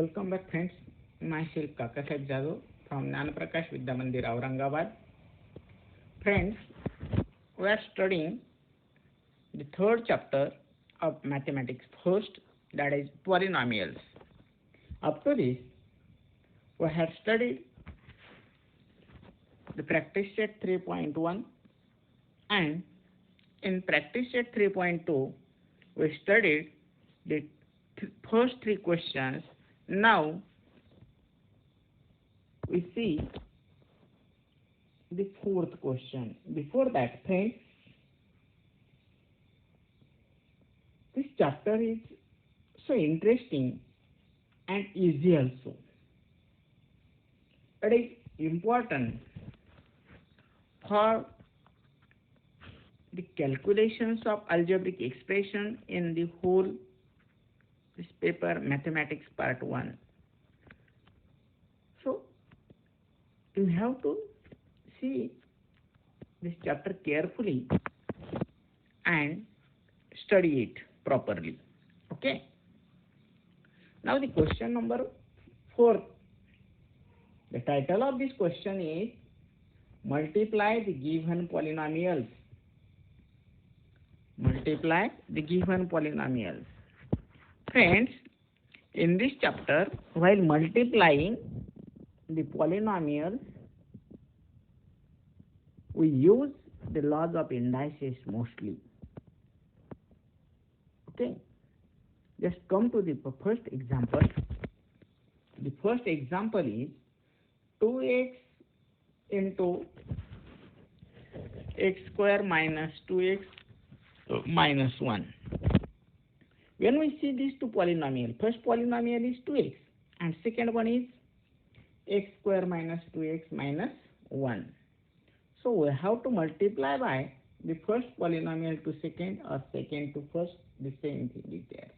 Welcome back, friends. Myself Kakasaheb Jadhav from Jnanaprakash Vidya Mandir, Aurangabad. Friends, we are studying the third chapter of mathematics first, that is polynomials. Up to this, we have studied the practice set 3.1, and in practice set 3.2 we studied the first three questions. Now we see the fourth question. Before that, friends, this chapter is so interesting and easy also. It is important for the calculations of algebraic expression in the whole this paper, mathematics part 1. So you have to see this chapter carefully and study it properly. Okay. Now the question number 4. The title of this question is multiply the given polynomials. Multiply the given polynomials. Friends, in this chapter, while multiplying the polynomials, we use the laws of indices mostly. Okay. Just come to the first example. The first example is 2x into x square minus 2x minus 1. When we see these two polynomials, first polynomial is 2x and second one is x square minus 2x minus 1. So we have to multiply by the first polynomial to second or second to first, the same thing is there.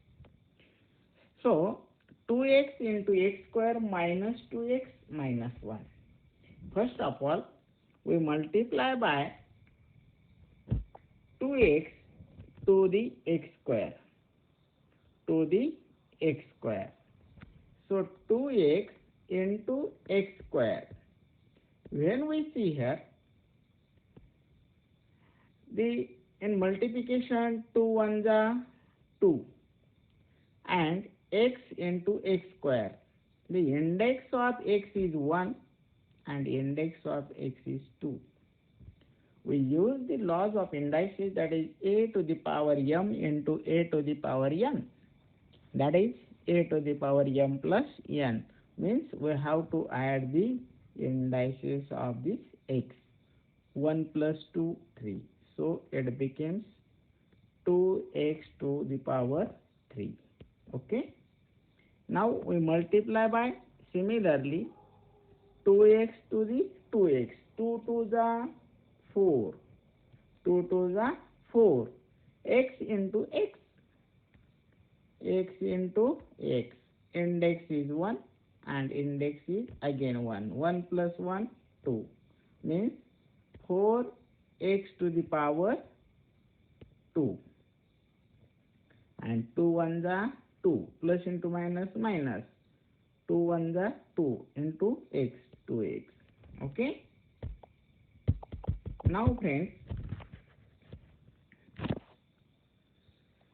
So 2x into x square minus 2x minus 1. First of all, we multiply by 2x to the x square. To the x square. So 2x into x square. When we see here, in multiplication 2 1s are 2 and x into x square. The index of x is 1 and index of x is 2. We use the laws of indices, that is a to the power m into a to the power n. That is a to the power m plus n. Means we have to add the indices of this x. 1 plus 2, 3. So it becomes 2x to the power 3. Okay. Now we multiply by similarly 2x to the 2x. 2 to the 4. 2 to the 4. X into x. X into x. Index is 1 and index is again 1. 1 plus 1, 2. Means 4x to the power 2. And 2 1s are 2. Plus into minus minus. 2 1s are 2 into x, 2x. Okay. Now friends,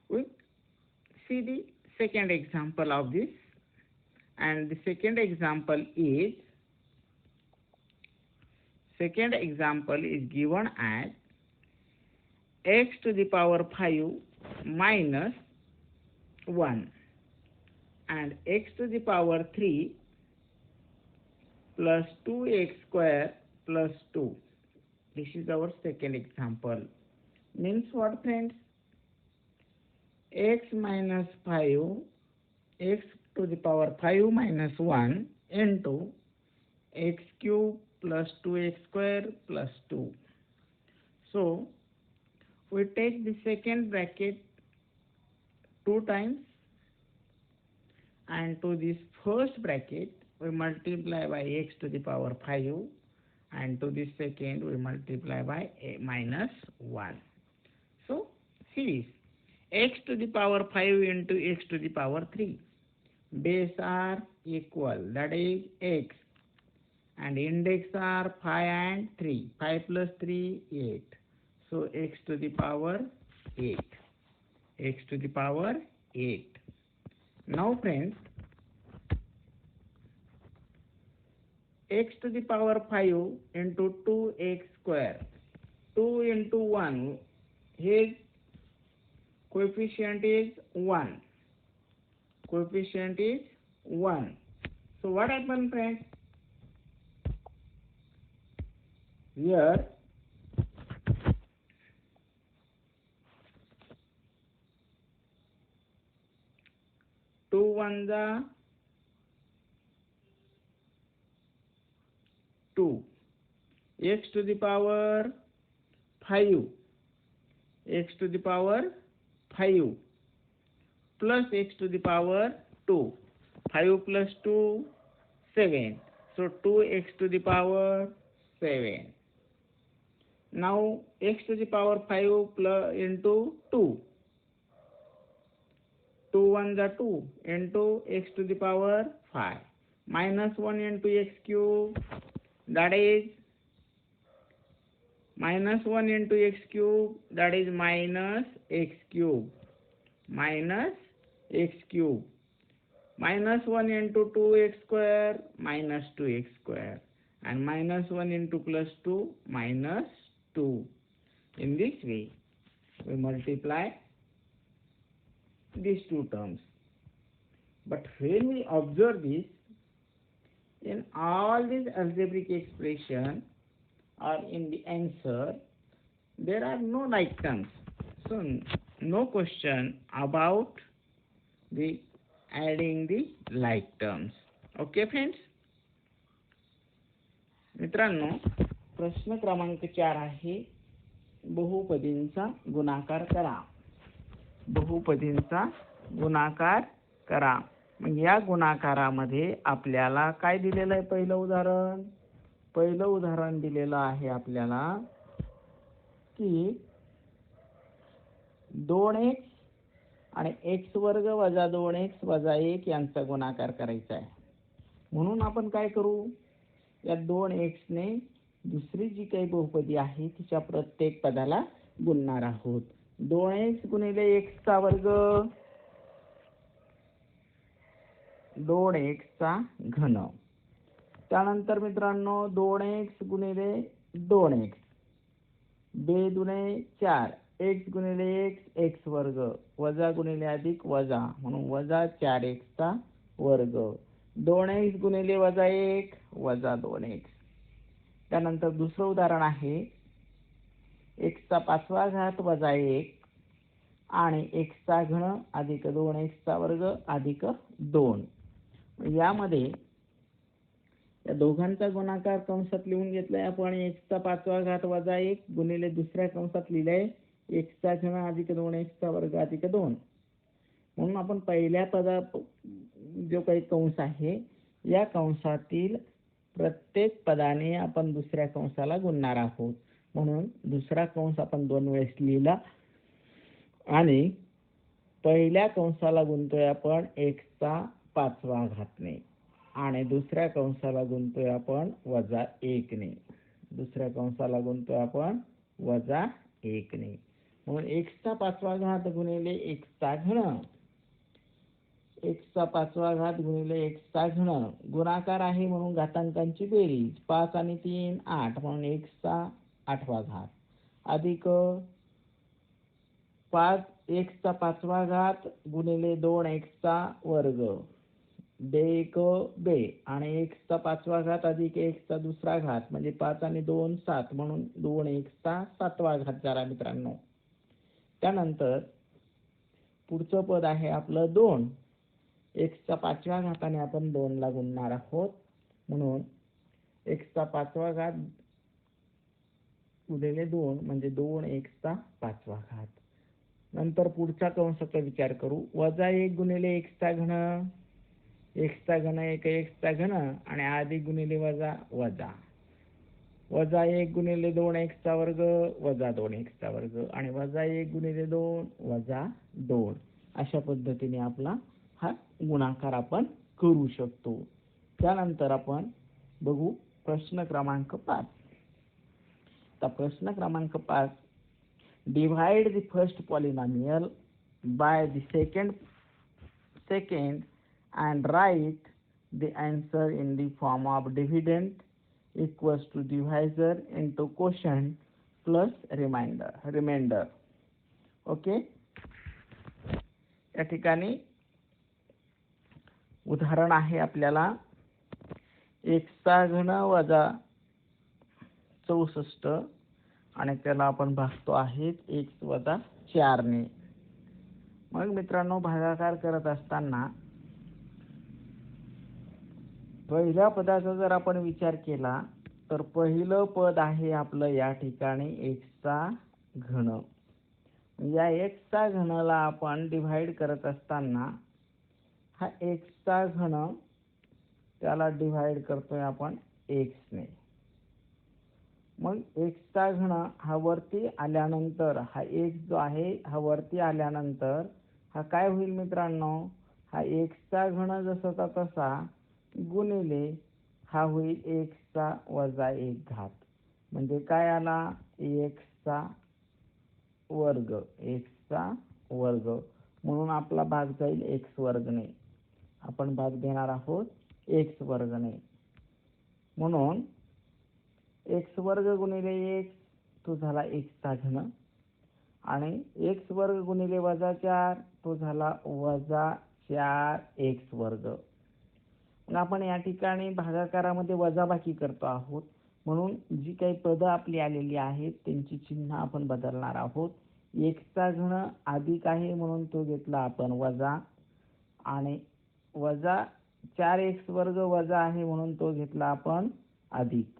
we see the second example of this, and the second example is given as x to the power 5 minus 1 and x to the power 3 plus 2x square plus 2. This is our second example. Means what, friends? X minus 5, x to the power 5 minus 1 into x cube plus 2x square plus 2. So we take the second bracket 2 times, and to this first bracket we multiply by x to the power 5, and to this second we multiply by a minus 1. So see this, x to the power 5 into x to the power 3. base are equal, that is x, and index are 5 and 3. 5 plus 3, 8. So x to the power 8. X to the power 8. Now friends, x to the power 5 into 2x square. 2 into 1, his coefficient is 1. Coefficient is 1. So what happened, friends? Here 2 1 the 2. X to the power 5. X to the power 5 plus x to the power 2. 5 plus 2, 7. So 2x to the power 7. Now x to the power 5 plus into 2. 2 1 the 2 into x to the power 5. Minus 1 into x cube, that is minus 1 into x cube, that is minus x cube. Minus x cube. Minus 1 into 2x square, minus 2x square. And minus 1 into plus 2, minus 2. In this way, we multiply these two terms. But when we observe this, in all these algebraic expression or in the answer, there are no like terms. So no question about the adding the like terms. Okay friends? मित्रांनो, प्रश्न क्रमांक 4 आहे, बहुपदींचा गुणाकार करा. बहुपदींचा गुणाकार करा. मग या गुणाकारामध्ये आपल्याला काय दिलेलं आहे? पहिलं उदाहरण दिलेलं आहे आपल्याला की 2x आणि x वर्ग वजा 2x वजा 1 यांचा गुणाकार करायचा आहे. म्हणून आपण काय करू? या 2x ने दुसरी जी काही बहुपदी आहे तिच्या प्रत्येक पदाला गुणणार आहोत. 2x गुणिले x चा वर्ग, 2x चा घन. त्यानंतर मित्रांनो 2x गुणिले 2x, 2 दुने 4, x गुणिले x, x वर्ग, वजा गुणिले अधिक वजा, म्हणून वजा 4x चा वर्ग. 2x गुणिले वजा 1, वजा 2x. त्यानंतर दुसरं उदाहरण आहे, x चा 5वा घात वजा 1 आणि x चा घन अधिक 2x चा वर्ग अधिक 2. यामध्ये या दोघांचा गुणाकार कंसात लिहून घेतलाय आपण. x चा 5वा घात वजा 1 गुणिले दुसऱ्या कंसात लिहिलंय x चा घन अधिक 2x चा वर्ग अधिक 2. म्हणून आपण पहिल्या पदा जो काही कंस आहे या कंसातील प्रत्येक पदाने आपण दुसऱ्या कंसाला गुणणार आहोत. म्हणून दुसरा कंस आपण 2 वेळेस लिहिला आणि पहिल्या कंसाला गुणतोय आपण x चा 5वा घातने आणि दुसऱ्या कंसाला गुणतोय आपण वजा 1 ने. दुसऱ्या कंसाला गुणतोय आपण वजा 1 ने. म्हणून x चा 5वा घात गुणिले x चा घन, x चा 5वा घात गुणिले x चा घन, गुणाकार आहे म्हणून घातांकांची बेरीज. 5 आणि 3 8, म्हणून x चा 8वा घात अधिक 5x चा 5वा घात गुणिले 2x चा वर्ग, 2 आणि x चा 5वा घात अधिक x चा दुसरा घात म्हणजे 5 आणि 2 7, म्हणून 2x चा 7वा घात झाला मित्रांनो. त्यानंतर पुढचं पद आहे आपलं 2. x चा 5व्या घाताने आपण 2 ला गुणणार आहोत. म्हणून x चा 5वा घात गुणिले 2 म्हणजे 2x चा 5वा घात. नंतर पुढच्या कंसाचा विचार करू. वजा 1 गुणिले x चा घन, x चा घन 1 x चा घन आणि अधिक गुणिले वजा वजा, वजा 1 गुणिले 2x चा वर्ग वजा 2x चा वर्ग आणि वजा 1 गुणिले 2 वजा 2. अशा पद्धतीने आपला हा गुणाकार आपण करू शकतो. त्यानंतर आपण बघू प्रश्न क्रमांक 5. तर प्रश्न क्रमांक 5, divide the first polynomial by the second and write the answer in the form of dividend equals to divisor into quotient plus remainder. Okay, या ठिकाणी उदाहरण आहे आपल्याला x चा घन वजा 64 आणि त्याला आपण भागतो आहे x वजा 4 ने. मग मित्रांनो, भागाकार करत असताना पहिल्या पदाचा जर आपण विचार केला तर पहिलं पद आहे आपलं या ठिकाणी x चा घन. या x चा घनला आपण डिवाइड करत असताना हा x चा घन त्याला डिवाइड करतोय आपण x ने. मग x चा घन हा वरती आल्यानंतर हा x जो आहे हा वरती आल्यानंतर हा काय होईल मित्रांनो, हा x चा घन जसाचा तसा गुणिले हा होईल x चा वजा 1 घात. म्हणजे काय आला, x चा वर्ग, x चा वर्ग. म्हणून आपला भाग जाईल x वर्ग ने. आपण भाग देणार आहोत x वर्ग ने. म्हणून x वर्ग गुणिले x तो झाला x चा घन आणि x वर्ग गुणिले वजा 4 तो झाला वजा 4x वर्ग. मग आपण या ठिकाणी भागाकारामध्ये वजाबाकी करतो आहोत. म्हणून जी काही पद आपली आलेली आहेत त्यांची चिन्ह आपण बदलणार आहोत. x चा घन अधिक आहे म्हणून तो घेतला आपण वजा आणि वजा 4x वर्ग वजा आहे म्हणून तो घेतला आपण अधिक.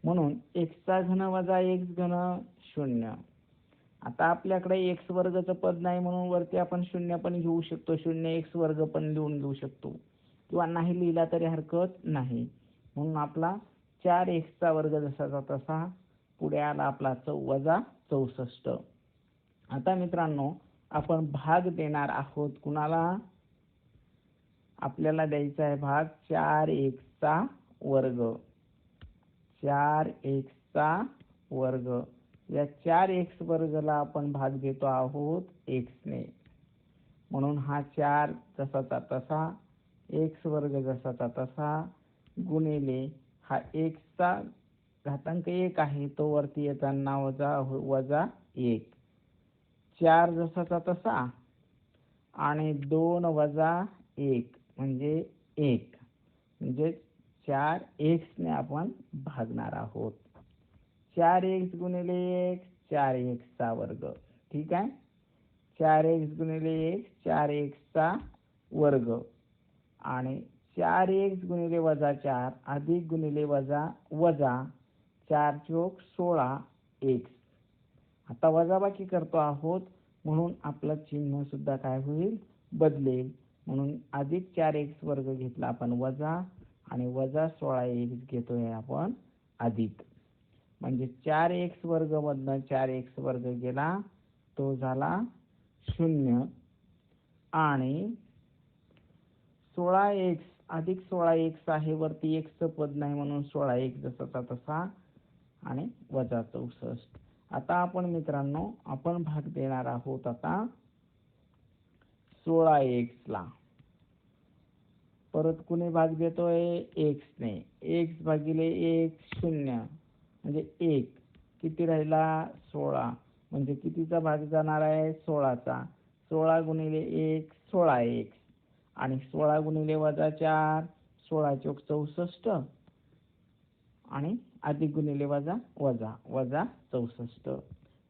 म्हणून x चा घन वजा x घन 0. आता आपल्याकडे x वर्गचं पद नाही म्हणून वरती आपण 0 पण घेऊ शकतो. 0x वर्ग पण लिहून घेऊ शकतो किंवा नाही लिहिला तरी हरकत नाही. म्हणून आपला 4x चा वर्ग जसाचा तसा पुढे आला आपला वजा 64. आता मित्रांनो, आपण भाग देणार आहोत कुणाला, आपल्याला द्यायचा आहे भाग 4x चा वर्ग. 4x चा वर्ग, या 4x वर्गला आपण भाग देतो आहोत x ने. म्हणून हा 4 जसाचा तसा, x वर्ग जसाचा तसा गुणिले हा x चा घातांक 1 आहे तो वरती येताना वजा 1. 4 जसाचा तसा आणि 2 वजा 1 म्हणजे 1. म्हणजे 4x ने आपण भागणार आहोत. 4x गुणिले 1 4x चा वर्ग. ठीक आहे, 4x गुणिले 1 4x चा वर्ग आणि 4x गुणिले वजा 4 अधिक गुणिले वजा 4 चोक 16x. आता वजाबाकी करतो आहोत म्हणून आपलं चिन्ह सुद्धा काय होईल, बदलेल. म्हणून अधिक 4x वर्ग घेतला आपण वजा आणि वजा 16x घेतोय आपण अधिक. म्हणजे 4x वर्ग मधनं 4x वर्ग गेला तो झाला 0 आणि 16x अधिक 16x आहे वरती x चं पद नाही म्हणून 16x जसाचा तसा आणि वजा 64. आता आपण मित्रांनो आपण भाग देणार आहोत आता 16x ला. परत कुणी भाग देतोय x ने. x भागिले 1 0 म्हणजे 1. किती राहिला 16. म्हणजे कितीचा भाग जाणार आहे 16 चा. 16 गुणिले 1 16x आणि 16 गुणिले वजा 4 16 चोक 64 आणि अधिक गुणिले वजा 64.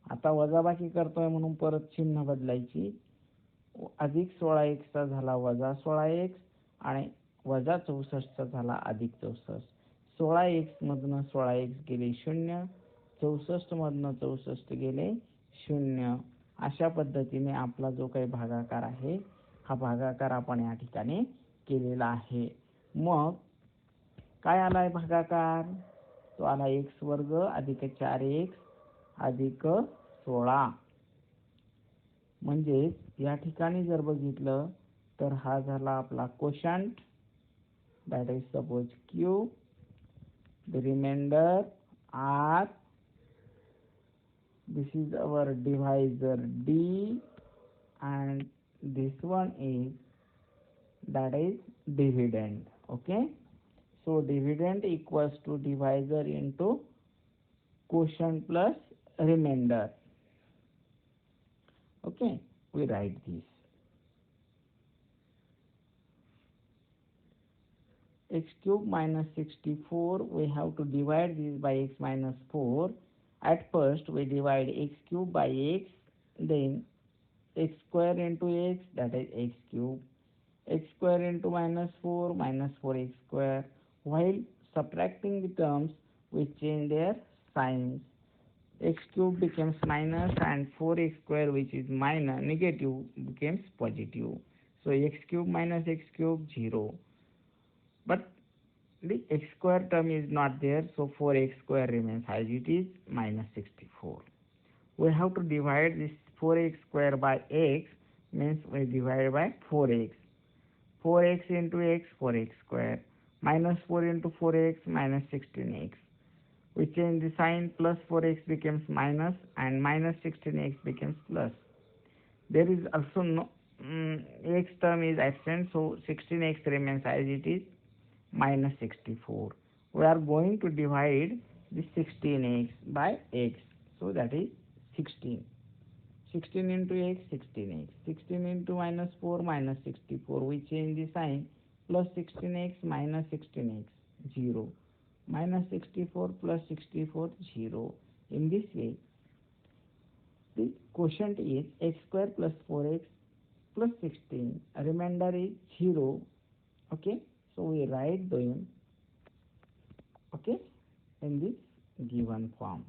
आता वजाबाकी करतोय म्हणून परत चिन्ह बदलायची. अधिक 16x चा झाला वजा 16x आणि वजा 64 चा झाला अधिक 64. 16x मधनं 16x गेले 0, 64 मधनं 64 गेले 0. अशा पद्धतीने आपला जो काही भागाकार आहे हा भागाकार आपण या ठिकाणी केलेला आहे. मग काय आलाय भागाकार, तो आला x वर्ग अधिक 4x अधिक 16. म्हणजे या ठिकाणी जर बघितलं तर हा झाला आपला quotient, that is suppose Q. The remainder R. This is our divisor D, and this one is, that is dividend. Okay, so dividend equals to divisor into quotient plus remainder. Okay, we write this. X cube minus 64, we have to divide this by x minus 4. At first we divide x cube by x, then x square into x, that is x cube, x square into minus 4x square. While subtracting the terms, we change their signs. X cube becomes minus and 4x square, which is minus negative, becomes positive. So x cube minus x cube 0. But the x square term is not there, so 4x square remains as it is, minus 64. We have to divide this 4x square by x, means we divide by 4x. 4x into x, 4x square. Minus 4 into 4x, minus 16x. We change the sign, plus 4x becomes minus and minus 16x becomes plus. There is also no x term is absent, so 16x remains as it is, minus 64. We are going to divide the 16x by x, so that is 16. 16 into x, 16x. 16 into minus 4, minus 64. We change the sign, plus 16x minus 16x, 0. Minus 64 plus 64, 0. In this way, the quotient is x square plus 4x plus 16. Remainder is 0. Okay, so we write them, okay, in this given form.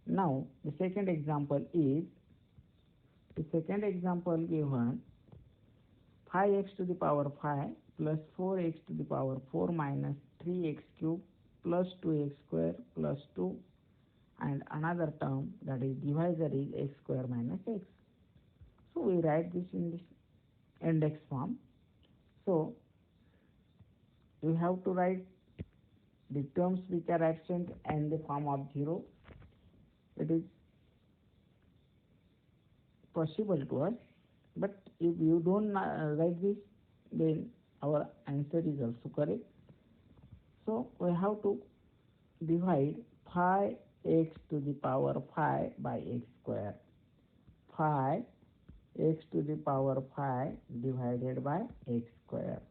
Now the second example is, given 5x to the power 5 plus 4x to the power 4 minus 3x cube plus 2x square plus 2, and another term, that is divisor, is x square minus x. So we write this in this index form. So you have to write the terms which are absent in the form of 0. It is possible to us, but if you don't write this, then our answer is also correct. So we have to divide 5x to the power 5 by x square. 5x to the power 5 divided by x square.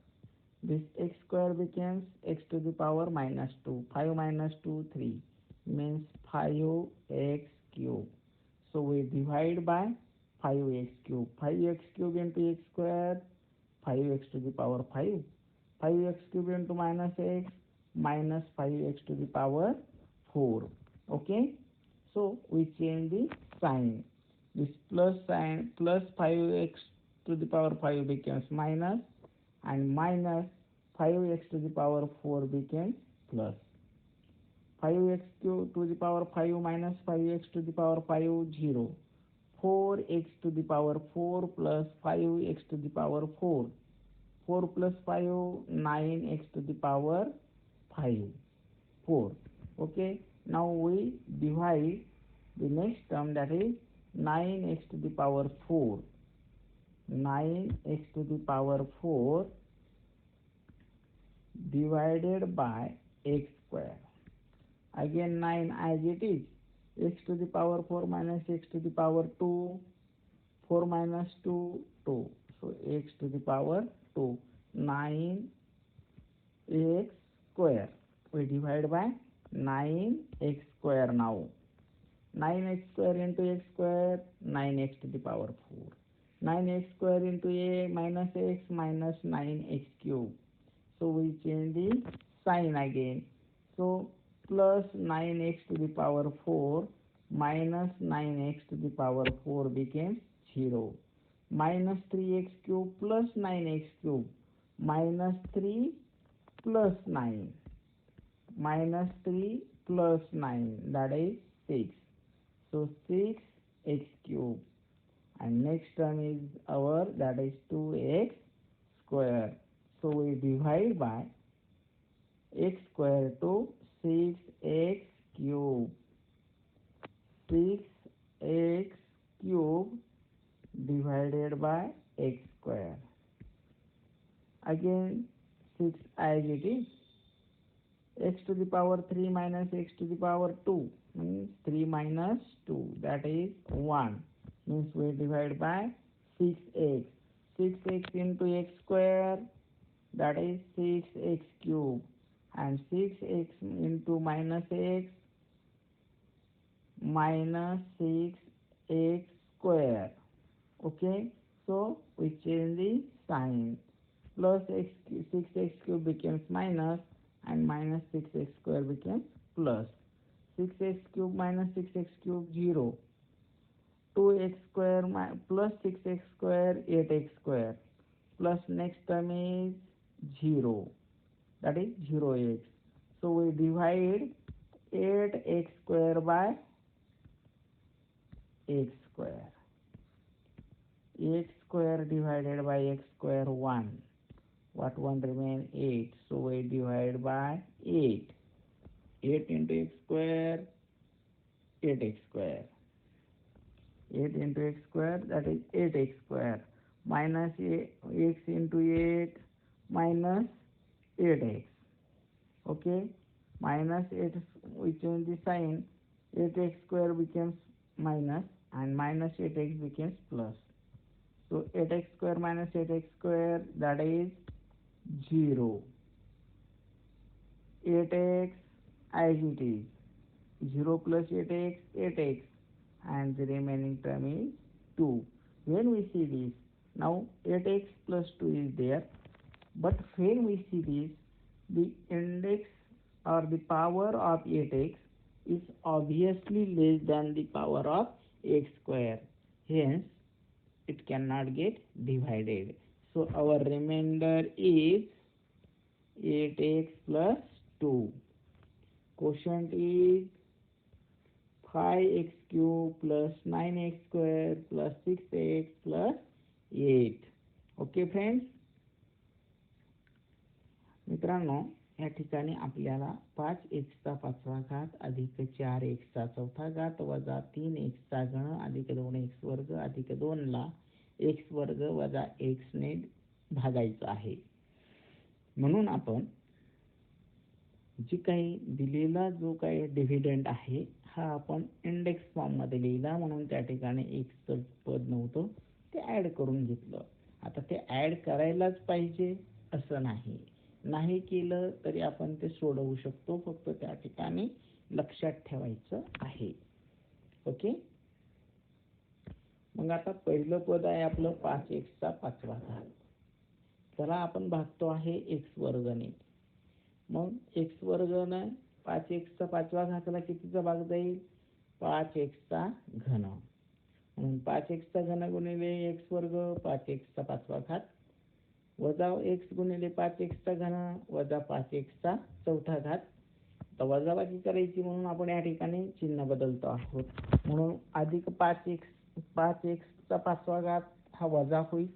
This x square becomes x to the power minus 2. 5 minus 2, 3, means 5x cube. So we divide by 5x cube. 5x cube into x square, 5x to the power 5. 5x cube into minus x, minus 5x to the power 4. Okay, so we change the sign. This plus sign, plus 5x to the power 5 becomes minus, and minus 5x to the power 4 becomes plus. 5x to the power 5 minus 5x to the power 5, 0. 4x to the power 4 plus 5x to the power 4. 4 plus 5, 9x to the power 5, 4. Okay, now we divide the next term, that is 9x to the power 4. 9x to the power 4 divided by x square. Again 9 as it is. X to the power 4 minus x to the power 2. 4 minus 2, 2. So x to the power 2. 9x square. We divide by 9x square now. 9x square into x square, 9x to the power 4. 9x square into a minus x, minus 9x cube. So we change the sign again. So plus 9x to the power 4 minus 9x to the power 4 becomes 0. Minus 3x cube plus 9x cube, minus 3 plus 9. Minus 3 plus 9, that is 6. So 6x cube, and next term is our, that is 2x square. So we divide by x square to 6x cube. 6x cube divided by x square. Again 6 as it is. X to the power 3 minus x to the power 2 means 3 minus 2, that is 1. Means we divide by 6x. 6x into x square, that is 6x cube, and 6x into minus x, minus 6x square. Okay, so we change the sign. Plus x, 6x cube becomes minus, and minus 6x square becomes plus. 6x cube minus 6x cube 0. 2x square plus 6x square 8x square. Plus next term is 0, that is 0x. So we divide 8x square by x square. X square divided by x square 1. What 1 remain? 8. So we divide by 8. 8 into x square, 8x square. 8 into x square, that is 8x square. Minus x into 8, minus 8x. Okay, minus 8, we change the sign. 8x square becomes minus, and minus 8x becomes plus. So 8x square minus 8x square, that is 0. 8x as it is. 0 plus 8x, 8x, and the remaining term is 2. When we see this, now 8x plus 2 is there, but when we see this, the index or the power of 8x is obviously less than the power of x square. Hence, it cannot get divided. So our remainder is 8x plus 2. Quotient is 5x cube plus 9x square plus 6x plus 8. Okay friends, मित्रांनो, या ठिकाणी आपल्याला 5x चा 5वा घात अधिक 4x चा 4था घात वजा 3x चा घन अधिक 2x वर्ग अधिक 2 ला x वर्ग वजा x ने भागायचं आहे. म्हणून आपण जी काही दिलेला जो काही डिव्हिडंड आहे हा आपण इंडेक्स फॉर्म मध्ये लिहिला, म्हणून त्या ठिकाणी x चं पद नव्हतं ते ऍड करून घेतलं. आता ते ऍड करायलाच पाहिजे असं नाही केलं तरी आपण ते सोडवू शकतो, फक्त त्या ठिकाणी लक्षात ठेवायचं आहे. ओके, मग आता पहिलं पद आहे आपलं 5x चा 5वा घात. त्याला आपण भागतो आहे x वर्गने. मग x वर्गने 5x चा 5वा घाताला कितीचा भागता येईल? 5x चा घन. म्हणून 5x चा घन गुणिले x वर्ग 5x चा 5वा घात वजा x गुणिले 5x चा घन वजा 5x चा 4था घात. तर वजाबाकी करायची म्हणून आपण या ठिकाणी चिन्ह बदलतो आहोत. म्हणून अधिक 5x चा 5वा घात हा वजा होईल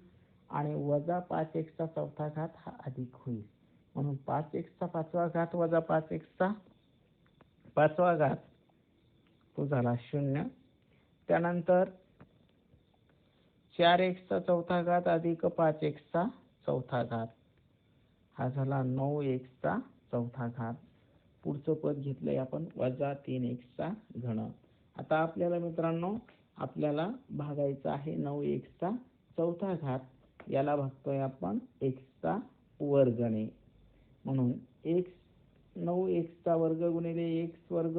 आणि वजा 5x चा 4था घात हा अधिक होईल. म्हणून 5x चा 5वा घात वजा 5x चा 5वा घात तो झाला 0. त्यानंतर 4x चा 4था घात अधिक 5x चा 4था घात हा झाला 9x चा 4था घात. पुढचं पद घेतलंय आपण वजा 3x चा घन. आता आपल्याला मित्रांनो आपल्याला भागायचं आहे 9x चा 4था घात. याला भागतोय आपण x चा वर्गने. म्हणून 9x चा वर्ग गुणिले x वर्ग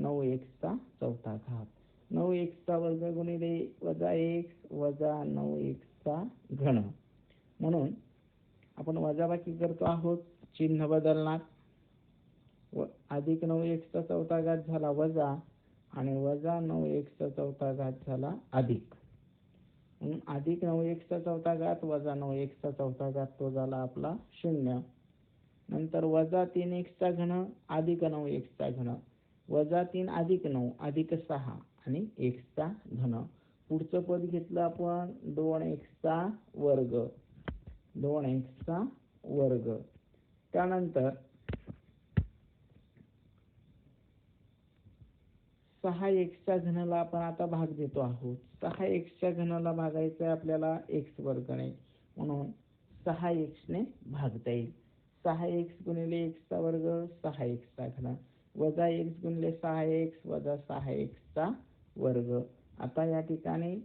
9x चा 4था घात. 9x चा वर्ग गुणिले वजा x वजा 9x चा घन. म्हणून आपण वजाबाकी करतो आहोत, चिन्ह बदलणार. अधिक 9x चा 4था घात झाला वजा आणि वजा 9x चा 4था घात झाला अधिक. म्हणून अधिक 9x चा 4था घात वजा 9x चा 4था घात तो झाला आपला 0. नंतर वजा 3x चा घन अधिक 9x चा घन वजा 3 अधिक 9 अधिक 6 आणि x चा घन. पुढचं पद घेतलं आपण 2x चा वर्ग, 2x चा वर्ग. त्यानंतर 6x च्या घनाला आपण आता भाग देतो आहोत. 6x च्या घनाला भागायचं आहे आपल्याला x वर्गने, म्हणून 6x ने भागता येईल. 6x गुणिले x चा वर्ग 6x चा घन, वजा x गुणिले 6x वजा 6x चा वर्ग. आता या ठिकाणी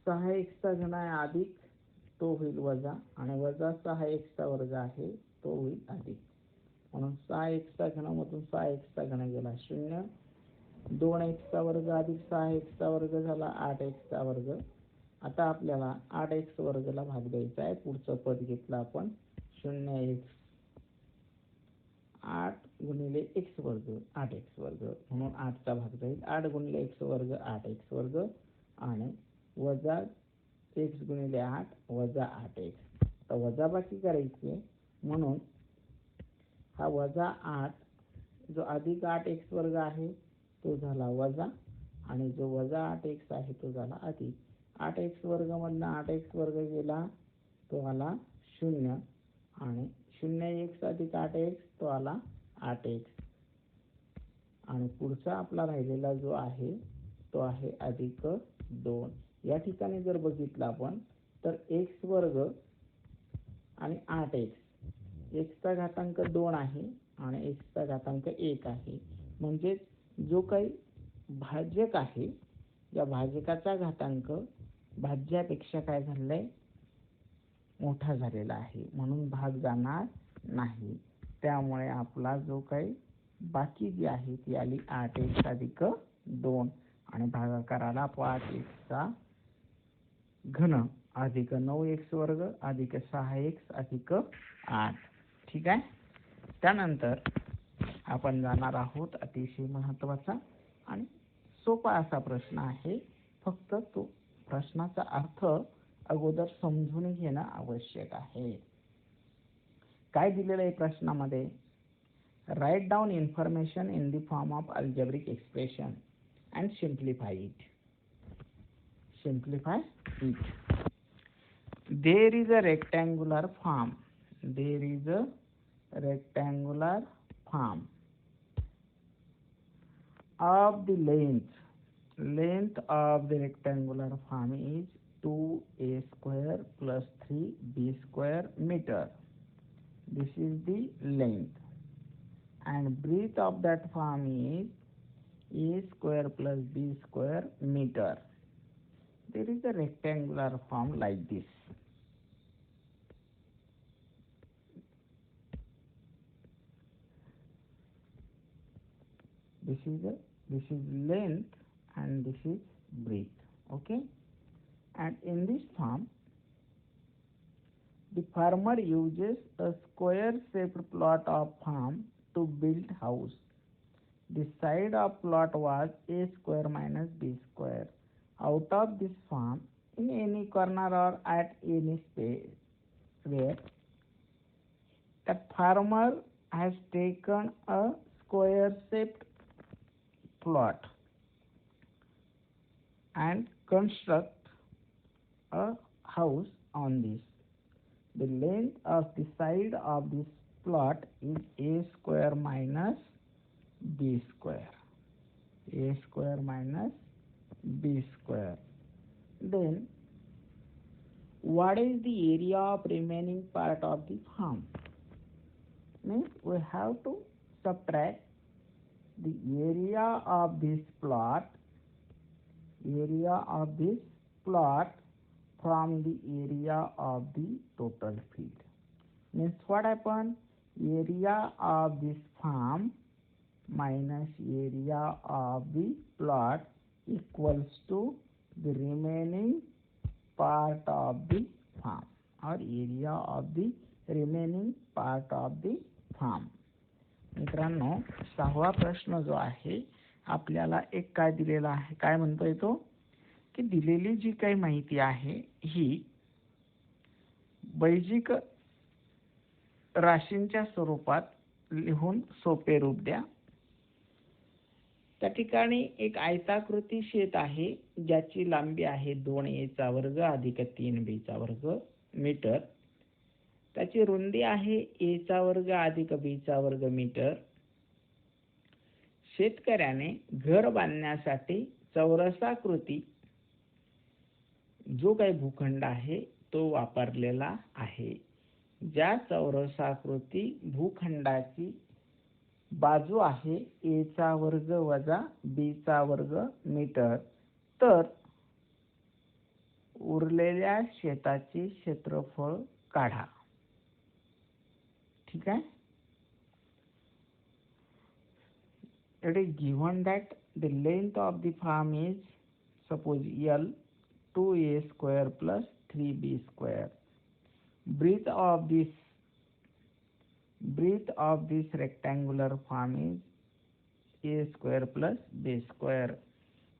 6x चा घन आहे अधिक, तो होईल वजा, आणि वजा 6x चा वर्ग आहे तो होईल अधिक, म्हणून 6x चा घनामधून 6x चा घन गेला 0. 2x चा वर्ग अधिक 6x चा वर्ग झाला 8x चा वर्ग. आता आपल्याला 8x वर्गला भाग द्यायचा आहे. पुढचं पद घेतलं आपण 0x, 8 गुणिले x वर्ग 8x वर्ग, म्हणून 8 चा भाग जाईल. 8 गुणिले x वर्ग 8x वर्ग, आणि वजा x गुणिले 8 वजा 8x. तर वजा बाकी करायची, म्हणून हा वजा 8 जो अधिक 8x वर्ग आहे तो झाला वजा, आणि जो वजा 8x आहे तो झाला अधिक. 8x वर्ग मधनं 8x वर्ग गेला तो आला 0, आणि 0x अधिक 8x तो आला 8x, आणि पुढचा आपला राहिलेला जो आहे तो आहे अधिक 2. या ठिकाणी जर बघितलं आपण तर x वर्ग आणि 8x, x चा घातांक 2 आहे आणि x चा घातांक 1 आहे, म्हणजे जो काही भाजक आहे या भाजकाचा घातांक भाज्यापेक्षा काय झालेला मोठा झालेला आहे, म्हणून भाग जाणार नाही. त्यामुळे आपला जो काही बाकी जी आहे ती आली 8x अधिक 2, आणि भागाकाराला 5x चा घन अधिक 9x वर्ग अधिक 6x अधिक 8. ठीक आहे. त्यानंतर आपण जाणार आहोत अतिशय महत्त्वाचा आणि सोपा असा प्रश्न आहे, फक्त तो प्रश्नाचा अर्थ अगोदर समजून घेणं आवश्यक आहे. काय दिलेलं आहे प्रश्नामध्ये? Write down information in the form of algebraic expression and simplify it. Simplify it. There is a rectangular form. There is a rectangular form of the length of the rectangular form is 2a square plus 3b square meter. This is the length, and breadth of that form is a square plus b square meter. There is a rectangular form like this. This is length and this is breadth. Okay, and in this form the farmer uses a square shaped plot of farm to build house. The side of plot was a square minus b square. Out of this form, in any corner or at any space where that farmer has taken a square shaped plot and construct a house on this. The length of the side of this plot is a square minus b square. A square minus b square. Then what is the area of remaining part of the farm? Means we have to subtract the area of this plot from the area of the total field. Means what happen? Area of this farm minus area of the plot equals to the remaining part of the farm, or area of the remaining part of the farm. मित्रांनो, 6वा प्रश्न जो आहे आपल्याला एक काय दिलेला आहे, काय म्हणतोय तो की दिलेली जी काही माहिती आहे ही बैजिक राशींच्या स्वरूपात लिहून सोपे रूप द्या. त्या ठिकाणी एक आयताकृती शेत आहे ज्याची लांबी आहे 2a चा वर्ग अधिक 3b चा वर्ग मीटर. त्याची रुंदी आहे a चा वर्ग अधिक b चा वर्ग मीटर. शेतकऱ्याने घर बांधण्यासाठी चौरसाकृती जो काही भूखंड आहे तो वापरलेला आहे. ज्या चौरसाकृती भूखंडाची बाजू आहे a चा वर्ग वजा b चा वर्ग मीटर, तर उरलेल्या शेताचे क्षेत्रफळ काढा. ठीक आहे. It is given that the length of the farm is suppose L 2a square plus 3b square. Breadth of this rectangular farm is a square plus b square.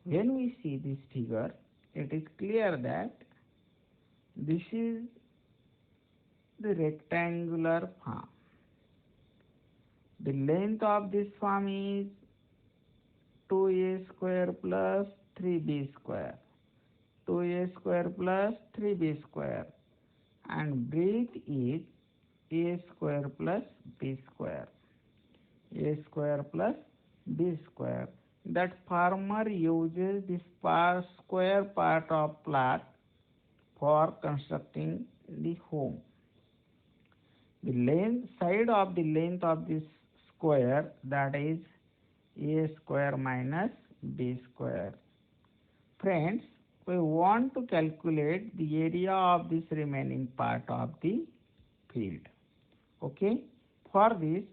When we see this figure, it is clear that this is the rectangular farm. The length of this farm is 2a square plus 3b square, 2a square plus 3b square, and breadth is a square plus b square, a square plus b square. That farmer uses this square part of plot for constructing the home. The side of the length of this square, that is a square minus b square. Friends, we want to calculate the area of this remaining part of the field. Okay. For this,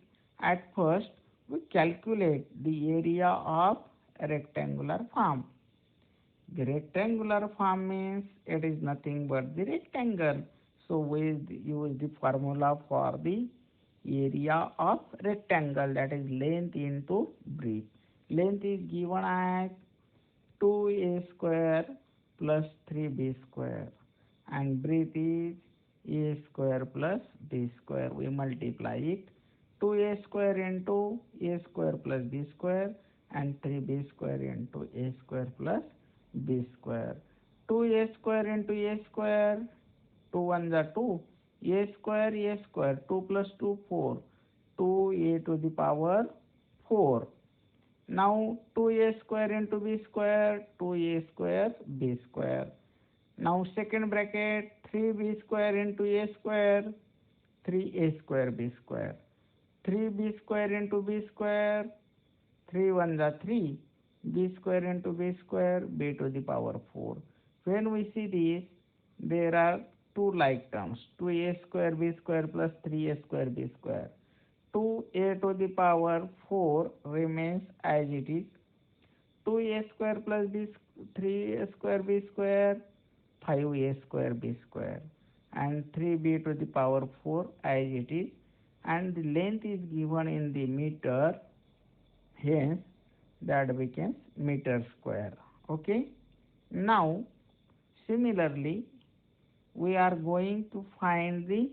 at first we calculate the area of a rectangular farm. The rectangular farm means it is nothing but the rectangle. So we use the formula for the area of rectangle, that is length into breadth. Length is given as 2a square plus 3b square, and breadth is a square plus b square. We multiply it. 2a square into a square plus b square, and 3b square into a square plus b square. 2a square into a square, 2 1 are 2, a square, 2 plus 2, 4, 2a to the power 4. Now 2a square into b square, 2a square b square. Now second bracket, 3b square into a square, 3a square b square. 3b square into b square, 3 1 are 3, b square into b square, b to the power 4. When we see this, there are two like terms, 2a square b square plus 3a square b square. 2a to the power 4 remains as it is. 2a square plus 3a square b square, 5a square b square, and 3b to the power 4 as it is, and the length is given in the meter, hence that becomes meter square. Okay. Now similarly, we are going to find the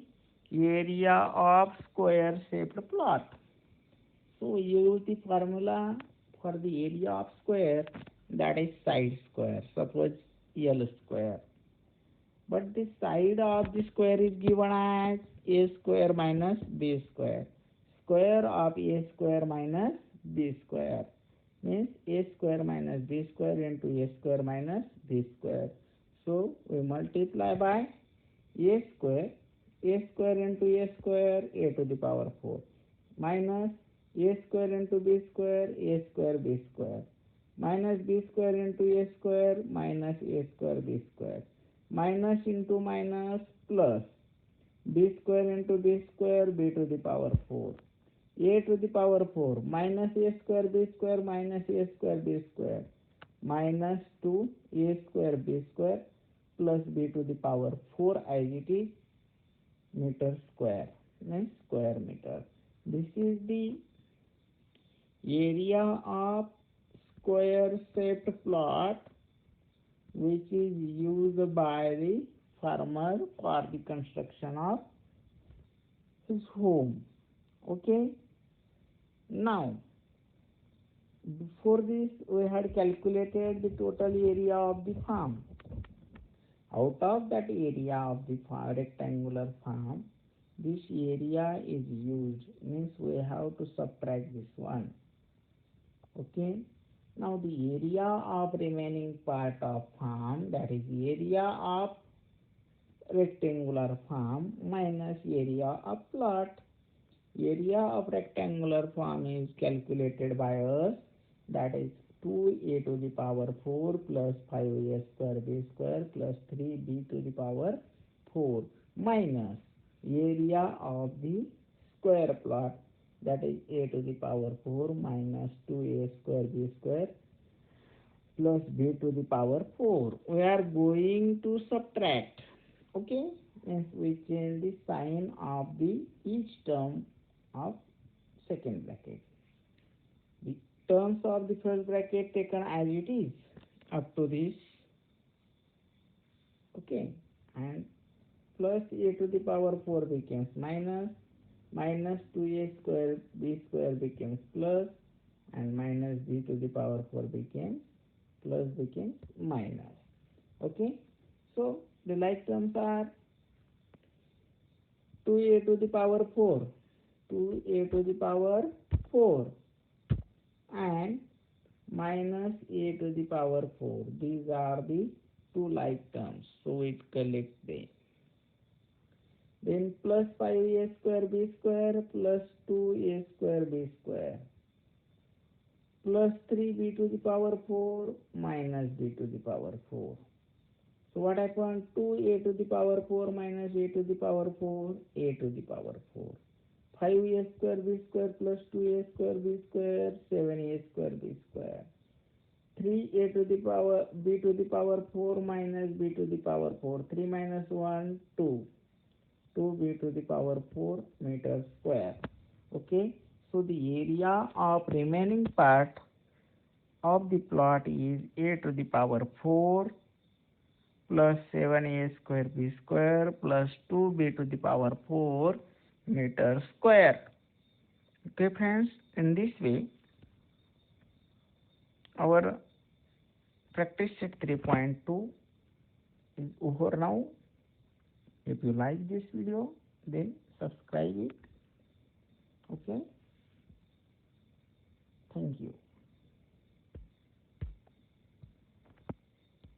area of square shaped plot. So we use the formula for the area of square, that is side square, suppose L square. But the side of the square is given as a square minus b square. Square of a square minus b square means a square minus b square into a square minus b square. So we multiply by a square into a square, a to the power 4, minus a square into b square, a square b square, minus b square into a square, minus a square b square, minus into minus plus b square into b square, b to the power 4, a to the power 4, minus a square b square, minus a square b square, minus 2 a square b square plus b to the power 4 as it is, meter square, means square meter. This is the area of square shaped plot which is used by the farmer for the construction of his home. Okay. Now Before this, we had calculated the total area of the farm. Out of that area of the rectangular farm, this area is used, means we have to subtract this one. Okay. Now the area of remaining part of farm, that is area of rectangular farm minus area of plot. Area of rectangular farm is calculated by us, that is 2a to the power 4 plus 5a square b square plus 3b to the power 4 minus area of the square plot, that is a to the power 4 minus 2a square b square plus b to the power 4. We are going to subtract. Okay, means we change the sign of the each term of second bracket. The terms of the first bracket taken as it is up to this. Okay, and plus a to the power 4 becomes minus 2a square b square becomes plus, and minus b to the power 4 becomes plus becomes minus. Okay, so the like terms are 2a to the power 4, 2a to the power 4 and minus a to the power 4. These are the two like terms, so it collects them. Then plus 5a square b square plus 2a square b square plus 3b to the power 4 minus b to the power 4. So what happened? 2a to the power 4 minus a to the power 4, a to the power 4. 5a square b square plus 2a square b square, 7a square b square. 3a to the power b to the power 4 minus b to the power 4. 3 minus 1, 2. 2b to the power 4 meter square. Okay. So the area of remaining part of the plot is a to the power 4 plus 7a square b square plus 2b to the power 4 meter square. Okay friends, in this way our practice set 3.2 is over now. If you like this video, then subscribe it. Okay, thank you.